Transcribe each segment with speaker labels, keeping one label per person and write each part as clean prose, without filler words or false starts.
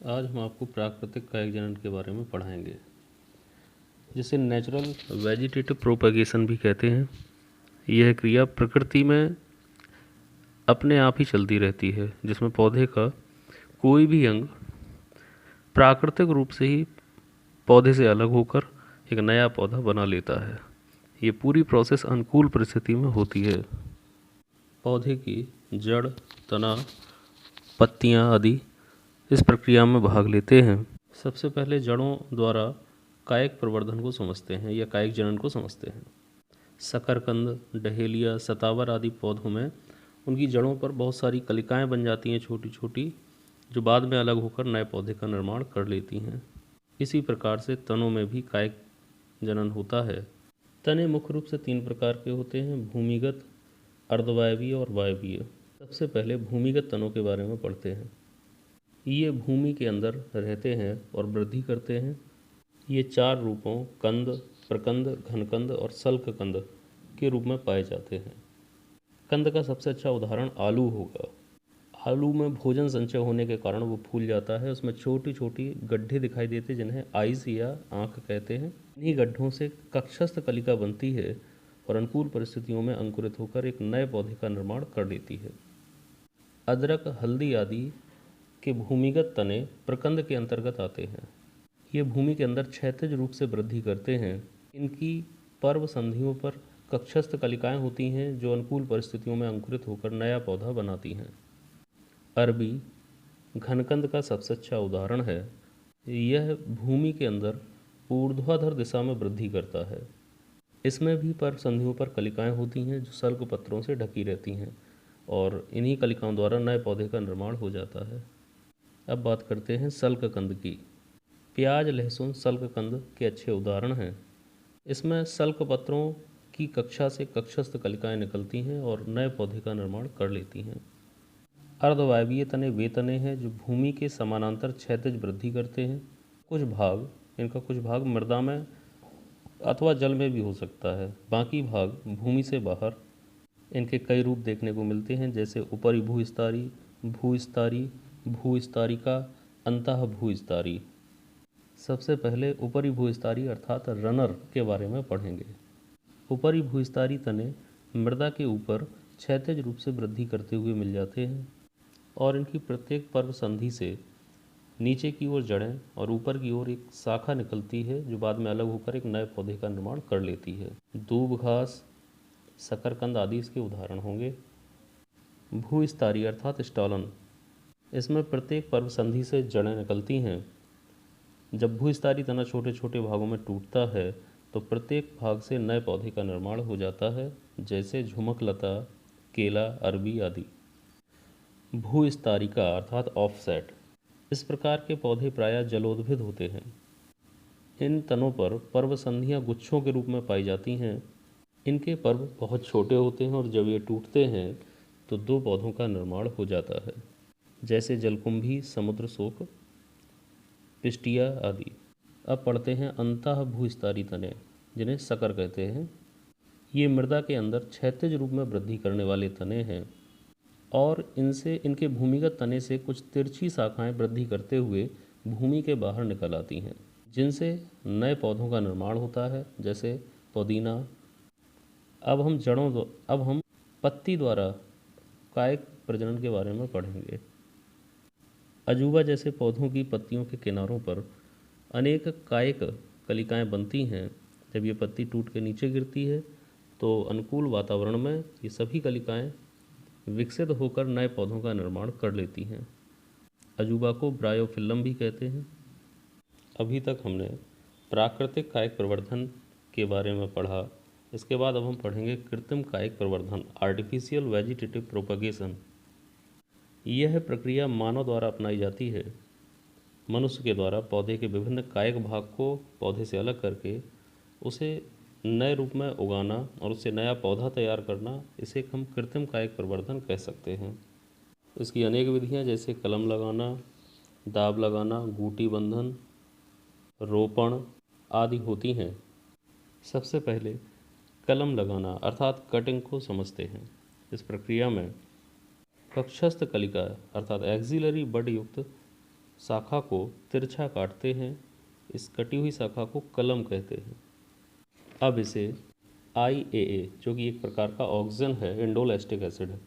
Speaker 1: आज हम आपको प्राकृतिक कायिक जनन के बारे में पढ़ाएंगे, जिसे नेचुरल वेजिटेटिव प्रोपगेशन भी कहते हैं। यह क्रिया प्रकृति में अपने आप ही चलती रहती है, जिसमें पौधे का कोई भी अंग प्राकृतिक रूप से ही पौधे से अलग होकर एक नया पौधा बना लेता है। ये पूरी प्रोसेस अनुकूल परिस्थिति में होती है। पौधे की जड़, तना, पत्तियां आदि इस प्रक्रिया में भाग लेते हैं। सबसे पहले जड़ों द्वारा कायिक प्रवर्धन को समझते हैं या कायिक जनन को समझते हैं। शकरकंद, डहेलिया, सतावर आदि पौधों में उनकी जड़ों पर बहुत सारी कलिकाएं बन जाती हैं, छोटी छोटी, जो बाद में अलग होकर नए पौधे का निर्माण कर लेती हैं। इसी प्रकार से तनों में भी कायिक जनन होता है। तने मुख्य रूप से 3 प्रकार के होते हैं: भूमिगत, अर्धवायवीय और वायवीय। सबसे पहले भूमिगत तनों के बारे में पढ़ते हैं। ये भूमि के अंदर रहते हैं और वृद्धि करते हैं। ये 4 रूपों कंद, प्रकंद, घनकंद और सल्ककंद के रूप में पाए जाते हैं। कंद का सबसे अच्छा उदाहरण आलू होगा। आलू में भोजन संचय होने के कारण वो फूल जाता है। उसमें छोटी छोटी गड्ढे दिखाई देते हैं, जिन्हें आइस या आँख कहते हैं। इन्हीं गड्ढों से कक्षस्थ कलिका बनती है और अनुकूल परिस्थितियों में अंकुरित होकर एक नए पौधे का निर्माण कर लेती है। अदरक, हल्दी आदि के भूमिगत तने प्रकंद के अंतर्गत आते हैं। ये भूमि के अंदर क्षैतिज रूप से वृद्धि करते हैं। इनकी पर्व संधियों पर कक्षस्थ कलिकाएं होती हैं, जो अनुकूल परिस्थितियों में अंकुरित होकर नया पौधा बनाती हैं। अरबी घनकंद का सबसे अच्छा उदाहरण है। यह भूमि के अंदर ऊर्ध्वाधर दिशा में वृद्धि करता है। इसमें भी पर्व संधियों पर कलिकाएं होती हैं, जो सल्क पत्रों से ढकी रहती हैं, और इन्हीं कलिकाओं द्वारा नए पौधे का निर्माण हो जाता है। अब बात करते हैं सल्ककंद की। प्याज, लहसुन सल्ककंद के अच्छे उदाहरण हैं। इसमें सल्क पत्रों की कक्षा से कक्षस्थ कलिकाएं निकलती हैं और नए पौधे का निर्माण कर लेती हैं। अर्धवायवीय तने वे तने हैं जो भूमि के समानांतर क्षैतिज वृद्धि करते हैं। इनका कुछ भाग मृदा में अथवा जल में भी हो सकता है, बाकी भाग भूमि से बाहर। इनके कई रूप देखने को मिलते हैं, जैसे ऊपरी भूस्तरी, भूस्तरी, भूस्तरिका, अंतः भूस्तरी। सबसे पहले ऊपरी भूस्तरी अर्थात रनर के बारे में पढ़ेंगे। ऊपरी भूस्तरी तने मृदा के ऊपर क्षैतिज रूप से वृद्धि करते हुए मिल जाते हैं और इनकी प्रत्येक पर्व संधि से नीचे की ओर जड़ें और ऊपर की ओर एक शाखा निकलती है, जो बाद में अलग होकर एक नए पौधे का निर्माण कर लेती है। दूब घास, शकरकंद आदि इसके उदाहरण होंगे। भूस्तरी अर्थात स्टॉलन, इसमें प्रत्येक पर्व संधि से जड़ें निकलती हैं। जब भूस्तरी तना छोटे छोटे भागों में टूटता है तो प्रत्येक भाग से नए पौधे का निर्माण हो जाता है, जैसे झुमक लता, केला, अरबी आदि। भूस्तरिका अर्थात ऑफसेट, इस प्रकार के पौधे प्रायः जलोद्भिद होते हैं। इन तनों पर पर्व संधियाँ गुच्छों के रूप में पाई जाती हैं। इनके पर्व बहुत छोटे होते हैं और जब ये टूटते हैं तो 2 पौधों का निर्माण हो जाता है, जैसे जलकुंभी, समुद्र शोक, पिस्टिया आदि। अब पढ़ते हैं अंतः भूस्तरी तने, जिन्हें शकर कहते हैं। ये मृदा के अंदर क्षैतिज रूप में वृद्धि करने वाले तने हैं और इनके भूमिगत तने से कुछ तिरछी शाखाएं वृद्धि करते हुए भूमि के बाहर निकल आती हैं, जिनसे नए पौधों का निर्माण होता है, जैसे पुदीना। अब हम पत्ती द्वारा कायिक प्रजनन के बारे में पढ़ेंगे। अजूबा जैसे पौधों की पत्तियों के किनारों पर अनेक कायिक कलिकाएं बनती हैं। जब ये पत्ती टूट के नीचे गिरती है तो अनुकूल वातावरण में ये सभी कलिकाएं विकसित होकर नए पौधों का निर्माण कर लेती हैं। अजूबा को ब्रायोफिल्लम भी कहते हैं। अभी तक हमने प्राकृतिक कायिक प्रवर्धन के बारे में पढ़ा। इसके बाद अब हम पढ़ेंगे कृत्रिम कायिक प्रवर्धन, आर्टिफिशियल वेजिटेटिव प्रोपगेशन। यह प्रक्रिया मानव द्वारा अपनाई जाती है। मनुष्य के द्वारा पौधे के विभिन्न कायिक भाग को पौधे से अलग करके उसे नए रूप में उगाना और उससे नया पौधा तैयार करना, इसे हम कृत्रिम कायिक प्रवर्धन कह सकते हैं। इसकी अनेक विधियां जैसे कलम लगाना, दाब लगाना, गूटी बंधन, रोपण आदि होती हैं। सबसे पहले कलम लगाना अर्थात कटिंग को समझते हैं। इस प्रक्रिया में कक्षस्थ कलिका अर्थात एक्सिलरी बड युक्त शाखा को तिरछा काटते हैं। इस कटी हुई शाखा को कलम कहते हैं। अब इसे IAA, जो कि एक प्रकार का ऑक्सीजन है, इंडोल एसिटिक एसिड है,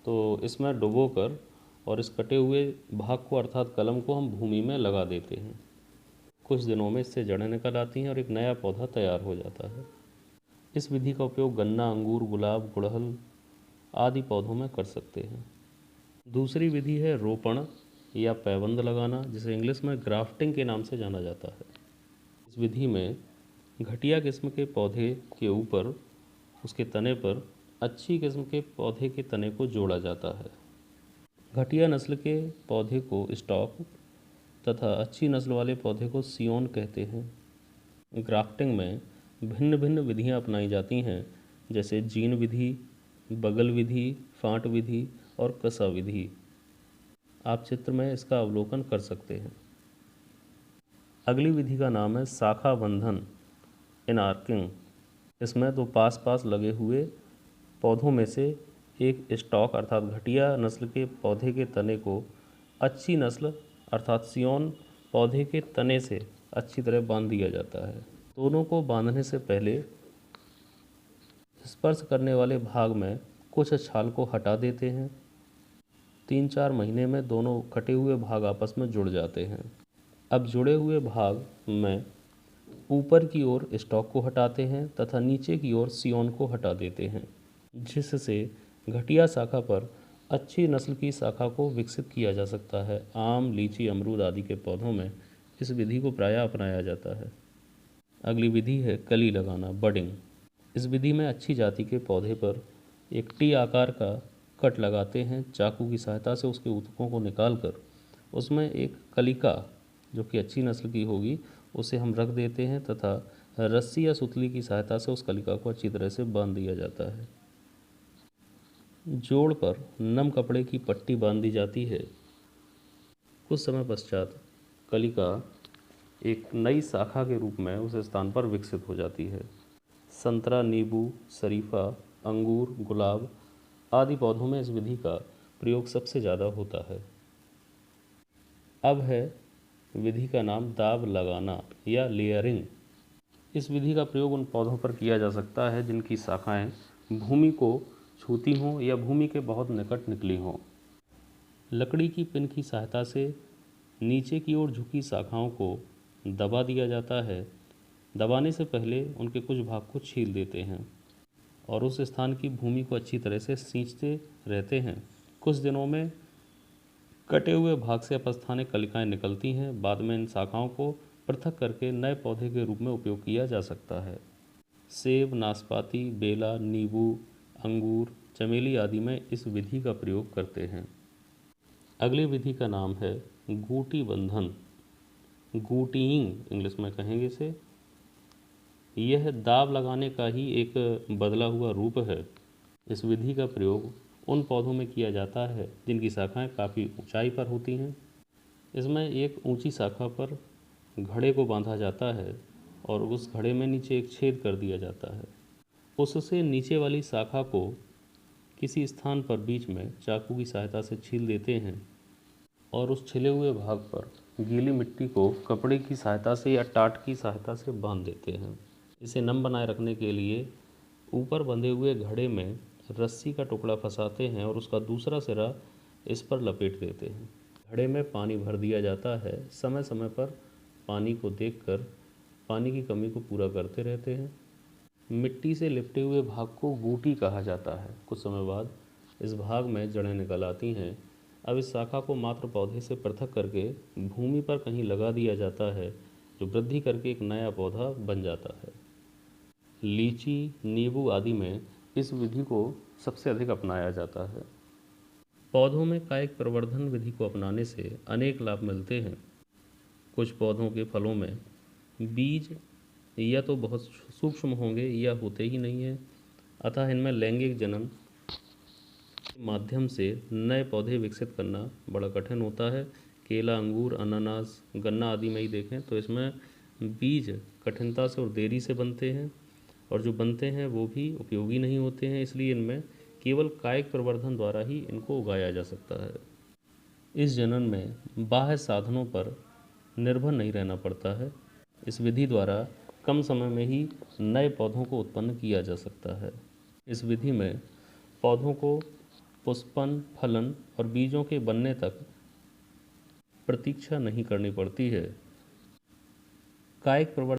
Speaker 1: तो इसमें डुबोकर और इस कटे हुए भाग को अर्थात कलम को हम भूमि में लगा देते हैं। कुछ दिनों में इससे जड़ें निकल आती हैं और एक नया पौधा तैयार हो जाता है। इस विधि का उपयोग गन्ना, अंगूर, गुलाब, गुड़हल आदि पौधों में कर सकते हैं। दूसरी विधि है रोपण या पैबंद लगाना, जिसे इंग्लिश में ग्राफ्टिंग के नाम से जाना जाता है। इस विधि में घटिया किस्म के पौधे के ऊपर, उसके तने पर अच्छी किस्म के पौधे के तने को जोड़ा जाता है। घटिया नस्ल के पौधे को स्टॉक तथा अच्छी नस्ल वाले पौधे को सियोन कहते हैं। ग्राफ्टिंग में भिन्न भिन्न विधियां अपनाई जाती हैं, जैसे जीन विधि, बगल विधि, फांट विधि और कसा विधि। आप चित्र में इसका अवलोकन कर सकते हैं। अगली विधि का नाम है शाखा बंधन, इनार्किंग। इसमें तो पास पास लगे हुए पौधों में से एक स्टॉक अर्थात घटिया नस्ल के पौधे के तने को अच्छी नस्ल अर्थात सियोन पौधे के तने से अच्छी तरह बांध दिया जाता है। दोनों को बांधने से पहले स्पर्श करने वाले भाग में कुछ छाल को हटा देते हैं। 3-4 महीने में दोनों कटे हुए भाग आपस में जुड़ जाते हैं। अब जुड़े हुए भाग में ऊपर की ओर स्टॉक को हटाते हैं तथा नीचे की ओर सियोन को हटा देते हैं, जिससे घटिया शाखा पर अच्छी नस्ल की शाखा को विकसित किया जा सकता है। आम, लीची, अमरूद आदि के पौधों में इस विधि को प्रायः अपनाया जाता है। अगली विधि है कली लगाना, बडिंग। इस विधि में अच्छी जाति के पौधे पर एक टी आकार का कट लगाते हैं। चाकू की सहायता से उसके ऊतकों को निकालकर उसमें एक कलिका, जो कि अच्छी नस्ल की होगी, उसे हम रख देते हैं तथा रस्सी या सुतली की सहायता से उस कलिका को अच्छी तरह से बांध दिया जाता है। जोड़ पर नम कपड़े की पट्टी बांध दी जाती है। कुछ समय पश्चात कलिका एक नई शाखा के रूप में उस स्थान पर विकसित हो जाती है। संतरा, नींबू, शरीफा, अंगूर, गुलाब आदि पौधों में इस विधि का प्रयोग सबसे ज़्यादा होता है। अब है विधि का नाम दाब लगाना या लेयरिंग। इस विधि का प्रयोग उन पौधों पर किया जा सकता है जिनकी शाखाएं भूमि को छूती हों या भूमि के बहुत निकट निकली हों। लकड़ी की पिन की सहायता से नीचे की ओर झुकी शाखाओं को दबा दिया जाता है। दबाने से पहले उनके कुछ भाग को छील देते हैं और उस स्थान की भूमि को अच्छी तरह से सींचते रहते हैं। कुछ दिनों में कटे हुए भाग से अपस्थानिक कलिकाएं निकलती हैं। बाद में इन शाखाओं को पृथक करके नए पौधे के रूप में उपयोग किया जा सकता है। सेब, नाशपाती, बेला, नींबू, अंगूर, चमेली आदि में इस विधि का प्रयोग करते हैं। अगली विधि का नाम है गूटी बंधन, गूटीइंग इंग्लिश में कहेंगे इसे। यह दाब लगाने का ही एक बदला हुआ रूप है। इस विधि का प्रयोग उन पौधों में किया जाता है जिनकी शाखाएं काफ़ी ऊंचाई पर होती हैं। इसमें एक ऊंची शाखा पर घड़े को बांधा जाता है और उस घड़े में नीचे एक छेद कर दिया जाता है। उससे नीचे वाली शाखा को किसी स्थान पर बीच में चाकू की सहायता से छील देते हैं और उस छिले हुए भाग पर गीली मिट्टी को कपड़े की सहायता से या टाट की सहायता से बांध देते हैं। इसे नम बनाए रखने के लिए ऊपर बंधे हुए घड़े में रस्सी का टुकड़ा फंसाते हैं और उसका दूसरा सिरा इस पर लपेट देते हैं। घड़े में पानी भर दिया जाता है। समय समय पर पानी को देखकर पानी की कमी को पूरा करते रहते हैं। मिट्टी से लिपटे हुए भाग को गूटी कहा जाता है। कुछ समय बाद इस भाग में जड़ें निकल आती हैं। अब इस शाखा को मात्र पौधे से पृथक करके भूमि पर कहीं लगा दिया जाता है, जो वृद्धि करके एक नया पौधा बन जाता है। लीची, नींबू आदि में इस विधि को सबसे अधिक अपनाया जाता है। पौधों में कायिक प्रवर्धन विधि को अपनाने से अनेक लाभ मिलते हैं। कुछ पौधों के फलों में बीज या तो बहुत सूक्ष्म होंगे या होते ही नहीं हैं, अतः इनमें लैंगिक जनन के माध्यम से नए पौधे विकसित करना बड़ा कठिन होता है। केला, अंगूर, अनानास, गन्ना आदि में ही देखें तो इसमें बीज कठिनता से और देरी से बनते हैं और जो बनते हैं वो भी उपयोगी नहीं होते हैं। इसलिए इनमें केवल कायिक प्रवर्धन द्वारा ही इनको उगाया जा सकता है। इस जनन में बाह्य साधनों पर निर्भर नहीं रहना पड़ता है। इस विधि द्वारा कम समय में ही नए पौधों को उत्पन्न किया जा सकता है। इस विधि में पौधों को पुष्पन, फलन और बीजों के बनने तक प्रतीक्षा नहीं करनी पड़ती है। कायिक प्रवर्धन